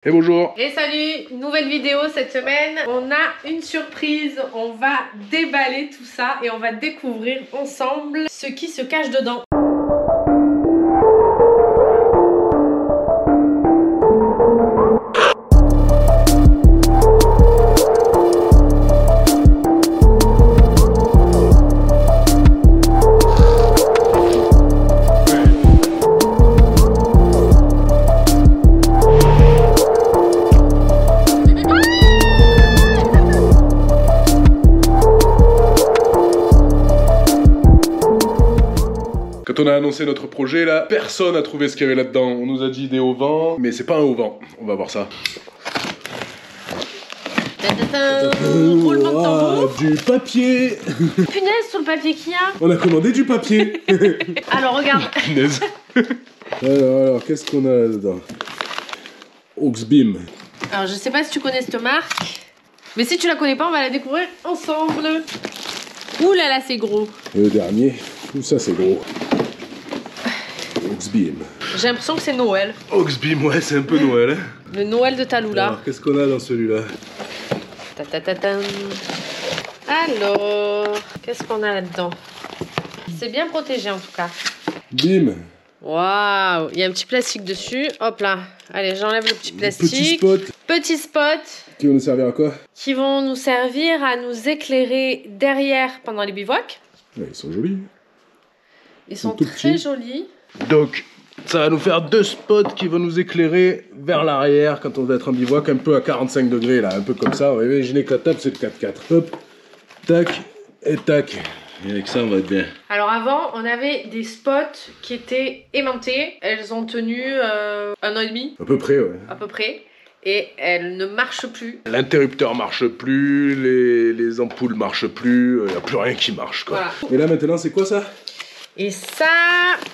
Et bonjour. Et salut, nouvelle vidéo cette semaine. On a une surprise, on va déballer tout ça et on va découvrir ensemble ce qui se cache dedans. Quand on a annoncé notre projet là, personne n'a trouvé ce qu'il y avait là-dedans. On nous a dit des auvents, mais c'est pas un auvent. On va voir ça. Roulement de tambour. Du papier. Punaise sur le papier qu'il y a. On a commandé du papier. Alors regarde. Punaise. Alors qu'est-ce qu'on a là-dedans? Oxbeam. Alors je sais pas si tu connais cette marque, mais si tu la connais pas, on va la découvrir ensemble. Ouh là là, c'est gros. Et le dernier, tout ça c'est gros. Oxbeam. J'ai l'impression que c'est Noël. Oxbeam, ouais, c'est un peu Noël. Hein. Le Noël de Talula. Alors qu'est-ce qu'on a dans celui-là? Alors, qu'est-ce qu'on a là-dedans? C'est bien protégé en tout cas. Bim. Waouh, il y a un petit plastique dessus. Hop là. Allez, j'enlève le petit plastique. Petit spot. Petit spot. Qui va nous servir à quoi? Qui vont nous servir à nous éclairer derrière pendant les bivouacs. Ouais, ils sont jolis. Ils sont tout très petits. jolis. Donc, ça va nous faire deux spots qui vont nous éclairer vers l'arrière quand on va être en bivouac, un peu à 45 degrés là, un peu comme ça. On va imaginer que la table c'est le 4x4. Hop, tac et tac. Et avec ça on va être bien. Alors avant, on avait des spots qui étaient aimantés. Elles ont tenu 1 an et demi, À peu près, ouais. à peu près. Et elles ne marchent plus. L'interrupteur marche plus, les ampoules marchent plus, il n'y a plus rien qui marche quoi. Voilà. Et là maintenant c'est quoi ça? Et ça,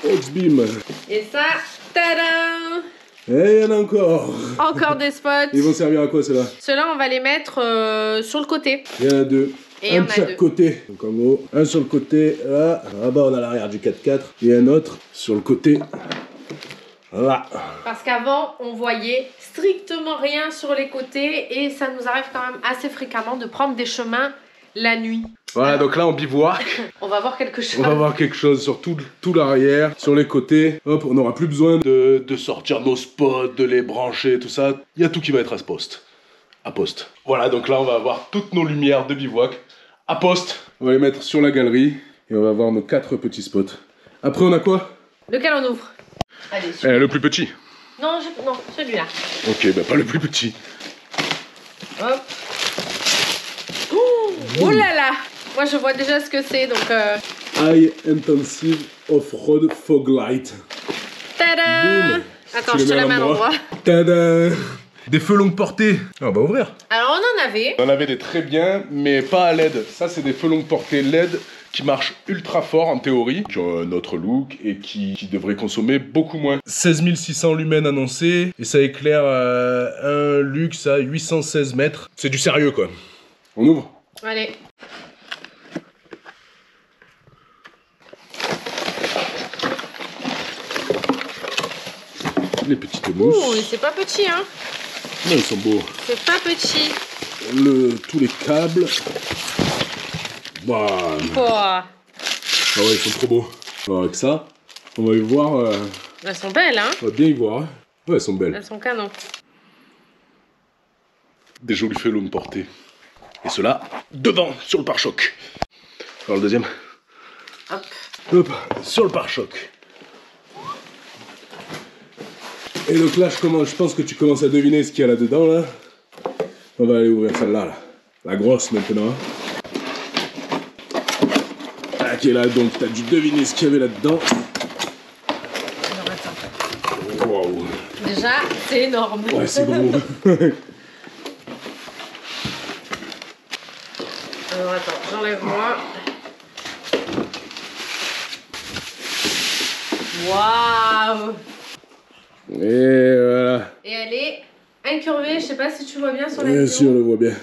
Oxbeam. et ça, tadam! Et il y en a encore. Encore des spots. Ils vont servir à quoi ceux-là? Ceux-là, on va les mettre sur le côté. Il y en a deux. Et il y un en de a chaque deux. côté. Donc en gros, un sur le côté, là. Là-bas on a l'arrière du 4x4. Et un autre sur le côté. Là. Parce qu'avant, on voyait strictement rien sur les côtés. Et ça nous arrive quand même assez fréquemment de prendre des chemins la nuit. Voilà, donc là on bivouac. On va voir quelque chose. On va voir quelque chose sur tout l'arrière, sur les côtés. Hop, on n'aura plus besoin de sortir nos spots, de les brancher, tout ça. Il y a tout qui va être à poste. À poste. Voilà, donc là on va avoir toutes nos lumières de bivouac à poste. On va les mettre sur la galerie et on va avoir nos 4 petits spots. Après on a quoi? Lequel on ouvre? Allez, celui-là. Le plus petit. Non, non, celui-là. Ok, bah pas le plus petit. Hop. Oh là là! Moi je vois déjà ce que c'est donc. High Intensive Off-Road Fog Light. Tada! Boum. Attends, Tu je les te mets la à mets à l'endroit. l'endroit. Tada! Des feux longue portée. On va ouvrir. Alors on en avait. On en avait des très bien, mais pas à LED. Ça, c'est des feux longue portée LED qui marchent ultra fort en théorie, qui ont un autre look et qui devraient consommer beaucoup moins. 16 600 lumens annoncés et ça éclaire un luxe à 816 mètres. C'est du sérieux, quoi. On ouvre? Allez. Les petites mousses. Ouh, c'est pas petit hein. Non, ils sont beaux. C'est pas petit. Tous les câbles. Bah. Oh. Ah ouais, ils sont trop beaux. Alors avec ça, on va y voir. Elles sont belles hein. On va bien y voir. Hein. Ouais, elles sont belles. Elles sont canon. Des jolis feux longue portée. Et cela devant, sur le pare-choc. Alors le deuxième. Hop. Hop, sur le pare-choc. Et donc là, je pense que tu commences à deviner ce qu'il y a là-dedans, là. On va aller ouvrir celle-là, là. La grosse, maintenant. Ok, là, donc, t'as dû deviner ce qu'il y avait là-dedans. Alors attends. Waouh. Déjà, c'est énorme. Ouais, c'est gros. Alors attends, j'enlève moi. Waouh! Et voilà. Et elle est incurvée, je sais pas si tu vois bien sur la Bien vidéo. sûr, on le voit bien.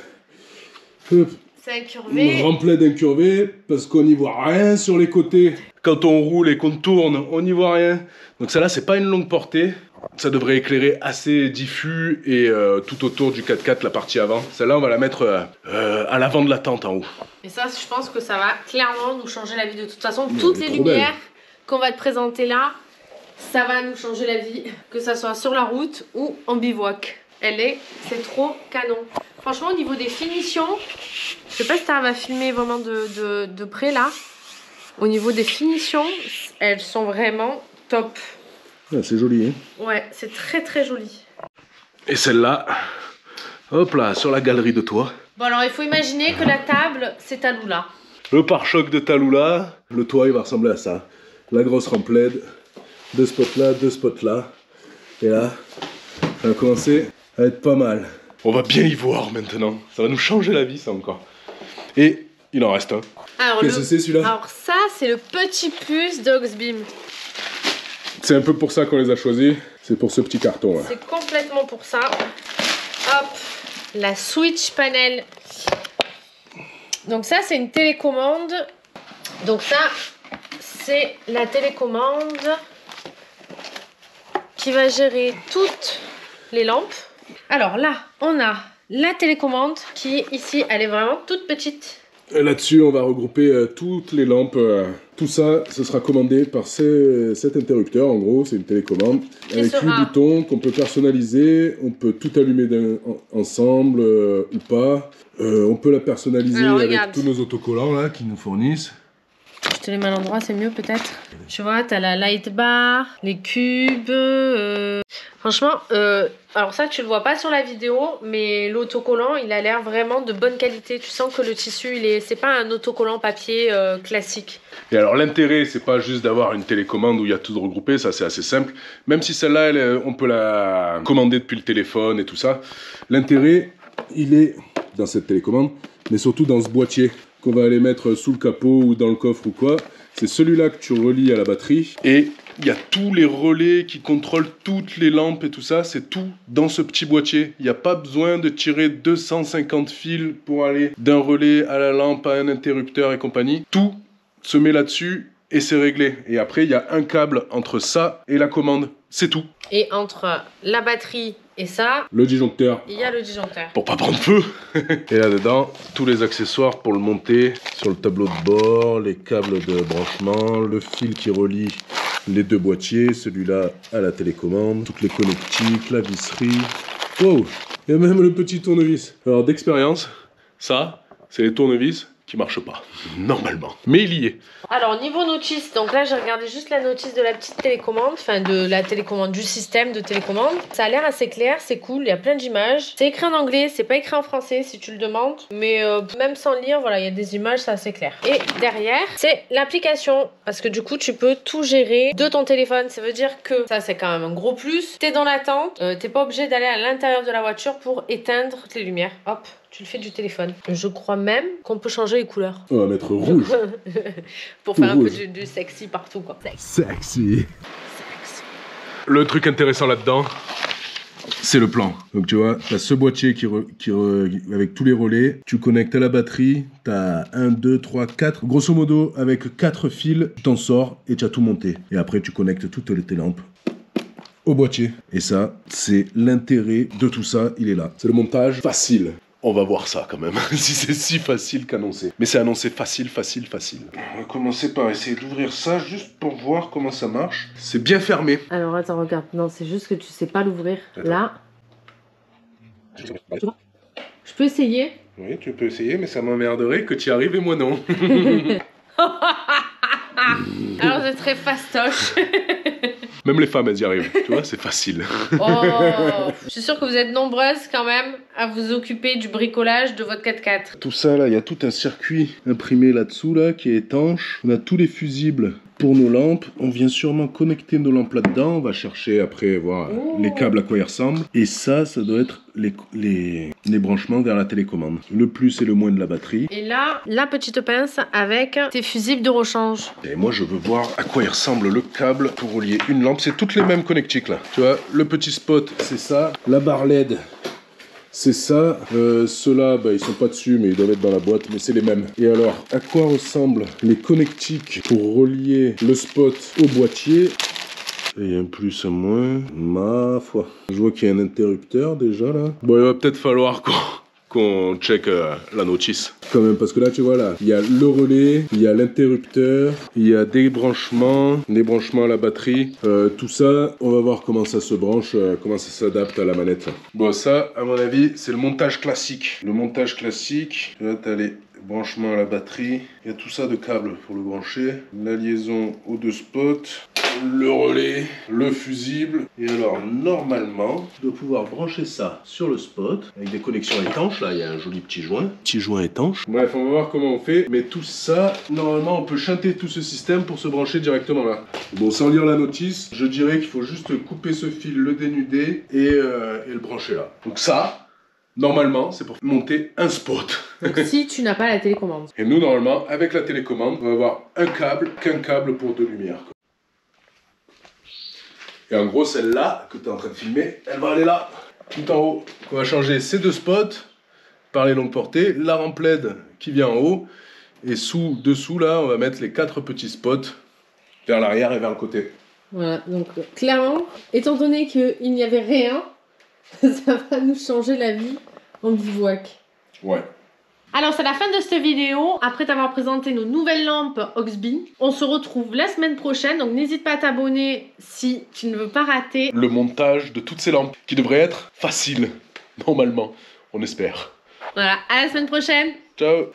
Hop. C'est incurvé. Remplet d'incurvé, parce qu'on n'y voit rien sur les côtés. Quand on roule et qu'on tourne, on n'y voit rien. Donc celle-là, c'est pas une longue portée. Ça devrait éclairer assez diffus et tout autour du 4x4, la partie avant. Celle-là, on va la mettre à l'avant de la tente en haut. Et ça, je pense que ça va clairement nous changer la vie de toute façon. Toutes les lumières qu'on va te présenter là, ça va nous changer la vie. Que ça soit sur la route ou en bivouac. C'est trop canon. Franchement, au niveau des finitions, je sais pas si tu arrives à filmer vraiment de près là. Au niveau des finitions, elles sont vraiment top. Ah, c'est joli, hein? Ouais, c'est très très joli. Et celle-là, hop là, sur la galerie de toit. Bon alors, il faut imaginer que la table, c'est Tallulah. Le pare-choc de Tallulah, le toit, il va ressembler à ça. La grosse rampe LED, 2 spots là, 2 spots là. Et là, ça va commencer à être pas mal. On va bien y voir maintenant. Ça va nous changer la vie, ça encore. Et il en reste un. Qu'est-ce que c'est celui-là? Alors ça, c'est le petit plus d'Oxbeam. C'est un peu pour ça qu'on les a choisis. C'est pour ce petit carton là. C'est complètement pour ça. Hop, la switch panel. Donc ça, c'est une télécommande. Donc ça, c'est la télécommande qui va gérer toutes les lampes. Alors là, on a la télécommande qui est ici, elle est vraiment toute petite. Là-dessus, on va regrouper toutes les lampes. Tout ça, ce sera commandé par cet interrupteur. En gros, c'est une télécommande avec 8 boutons qu'on peut personnaliser. On peut tout allumer ensemble ou pas. On peut la personnaliser avec tous nos autocollants là qui nous fournissent. Je te les mets à l'endroit, c'est mieux peut-être. Tu vois, t'as la light bar, les cubes. Franchement, alors ça, tu le vois pas sur la vidéo, mais l'autocollant, il a l'air vraiment de bonne qualité. Tu sens que le tissu, c'est pas un autocollant papier classique. Et alors l'intérêt, c'est pas juste d'avoir une télécommande où il y a tout de regroupé, ça c'est assez simple. Même si celle-là, on peut la commander depuis le téléphone et tout ça. L'intérêt, il est dans cette télécommande, mais surtout dans ce boîtier qu'on va aller mettre sous le capot ou dans le coffre ou quoi. C'est celui-là que tu relis à la batterie. Et il y a tous les relais qui contrôlent toutes les lampes et tout ça. C'est tout dans ce petit boîtier. Il n'y a pas besoin de tirer 250 fils pour aller d'un relais à la lampe, à un interrupteur et compagnie. Tout se met là-dessus et c'est réglé. Et après, il y a un câble entre ça et la commande. C'est tout. Et entre la batterie et ça, le disjoncteur. Il y a le disjoncteur. Pour pas prendre feu. Et là-dedans, tous les accessoires pour le monter sur le tableau de bord, les câbles de branchement, le fil qui relie les deux boîtiers, celui-là à la télécommande, toutes les connectiques, la visserie. Wow, il y a même le petit tournevis. Alors d'expérience, ça, c'est les tournevis qui marchent pas, normalement. Mais il y est. Alors niveau notice, donc là j'ai regardé juste la notice de la petite télécommande, enfin de la télécommande, du système de télécommande. Ça a l'air assez clair, c'est cool, il y a plein d'images. C'est écrit en anglais, c'est pas écrit en français si tu le demandes. Mais même sans lire, voilà, il y a des images, c'est assez clair. Et derrière, c'est l'application. Parce que du coup, tu peux tout gérer de ton téléphone. Ça veut dire que ça, c'est quand même un gros plus. T'es dans la tente, t'es pas obligé d'aller à l'intérieur de la voiture pour éteindre toutes les lumières. Hop, tu le fais du téléphone. Je crois même qu'on peut changer les couleurs. On va mettre rouge. Pour faire un peu du sexy partout, quoi. Sexy. Le truc intéressant là-dedans, c'est le plan. Donc tu vois, tu as ce boîtier avec tous les relais. Tu connectes à la batterie. Tu as 1, 2, 3, 4. Grosso modo, avec 4 fils, tu t'en sors et tu as tout monté. Et après, tu connectes toutes tes lampes au boîtier. Et ça, c'est l'intérêt de tout ça. Il est là. C'est le montage facile. On va voir ça quand même, si c'est si facile qu'annoncé. Mais c'est annoncé facile. On va commencer par essayer d'ouvrir ça, juste pour voir comment ça marche. C'est bien fermé. Alors attends, regarde. Non, c'est juste que tu sais pas l'ouvrir. Là. Je peux essayer? Oui, tu peux essayer, mais ça m'emmerderait que tu y arrives et moi non. Alors c'est très fastoche. Même les femmes, elles y arrivent, tu vois, c'est facile. Oh, je suis sûre que vous êtes nombreuses quand même à vous occuper du bricolage de votre 4x4. Tout ça là, il y a tout un circuit imprimé là-dessous là, qui est étanche. On a tous les fusibles pour nos lampes. On vient sûrement connecter nos lampes là-dedans. On va chercher après, voir les câbles à quoi ils ressemblent. Et ça doit être les branchements vers la télécommande. Le plus et le moins de la batterie. Et là, la petite pince avec tes fusibles de rechange. Et moi, je veux voir à quoi il ressemble le câble pour relier une lampe. C'est toutes les mêmes connectiques là. Tu vois, le petit spot, c'est ça. La barre LED, c'est ça. Ceux-là, bah, ils sont pas dessus, mais ils doivent être dans la boîte, mais c'est les mêmes. Et alors, à quoi ressemblent les connectiques pour relier le spot au boîtier? Et il y a un plus, un moins. Ma foi. Je vois qu'il y a un interrupteur déjà là. Bon, il va peut-être falloir qu'on check la notice. Quand même, parce que là, tu vois, là, il y a le relais, il y a l'interrupteur, il y a des branchements à la batterie. Tout ça, on va voir comment ça se branche, comment ça s'adapte à la manette. Bon, ça, à mon avis, c'est le montage classique. Le montage classique, là, t'as les branchements à la batterie. Il y a tout ça de câbles pour le brancher. La liaison aux deux spots. Le relais, le fusible. Et alors, normalement, tu dois pouvoir brancher ça sur le spot avec des connexions étanches. Là, il y a un joli petit joint étanche. Bref, on va voir comment on fait. Mais tout ça, normalement, on peut chanter tout ce système pour se brancher directement là. Bon, sans lire la notice, je dirais qu'il faut juste couper ce fil, le dénuder et le brancher là. Donc ça, normalement, c'est pour monter un spot. Donc si tu n'as pas la télécommande. Et nous, normalement, avec la télécommande, on va avoir qu'un câble pour deux lumières. Et en gros, celle-là, que tu es en train de filmer, elle va aller là, tout en haut. On va changer ces deux spots par les longues portées, la rampe LED qui vient en haut, et dessous, là, on va mettre les 4 petits spots vers l'arrière et vers le côté. Voilà, donc clairement, étant donné qu'il n'y avait rien, ça va nous changer la vie en bivouac. Ouais. Alors c'est la fin de cette vidéo. Après t'avoir présenté nos nouvelles lampes Oxby, on se retrouve la semaine prochaine. Donc n'hésite pas à t'abonner si tu ne veux pas rater le montage de toutes ces lampes qui devrait être facile, normalement, on espère. Voilà, à la semaine prochaine. Ciao.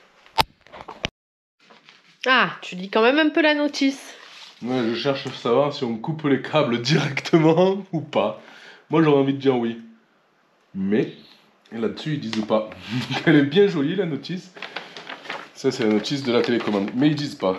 Ah, tu lis quand même un peu la notice. Ouais, je cherche à savoir si on coupe les câbles directement ou pas. Moi j'aurais envie de dire oui. Mais là-dessus ils disent pas. Elle est bien jolie la notice. Ça c'est la notice de la télécommande. Mais ils disent pas.